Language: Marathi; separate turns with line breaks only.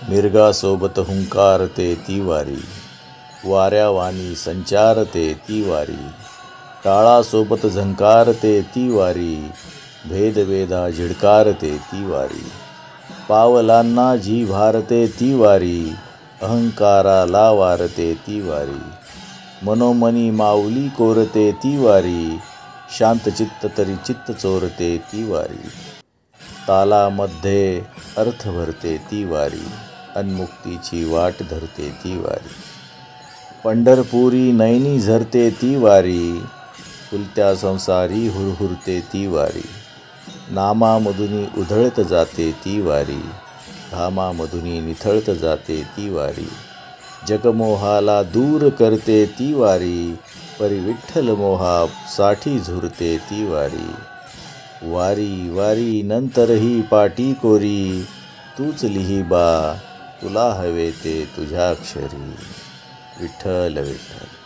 मिरगासोबत हुंकारते ती वारी, वाऱ्यावानी संचारते ती वारी. टाळासोबत झंकारते ती वारी, भेदवेदा झिडकारते ती वारी. पावलांना जी भारते ती वारी, अहंकाराला वारते ती वारी. मनोमनी माऊली कोरते ती वारी, शांतचित्त तरी चित्त चोरते ती वारी. तालामध्ये अर्थ भरते ती वारी, अनमुक्तीची वाट धरते ती वारी. पंढरपुरी नैनी झरते ती वारी, फुलत्या संसारी हुरहुरते ती वारी. नामामधुनी उधळत जाते ती वारी, घामामधुनी निथळत जाते ती वारी. जगमोहाला दूर करते ती वारी, परी विठ्ठल मोहासाठी झुरते ती वारी. वारी वारी नंतरही पाटी कोरी, तूच लिही बा तुला हवे ते तुझ्या अक्षरी. विठ्ठल विठ्ठल.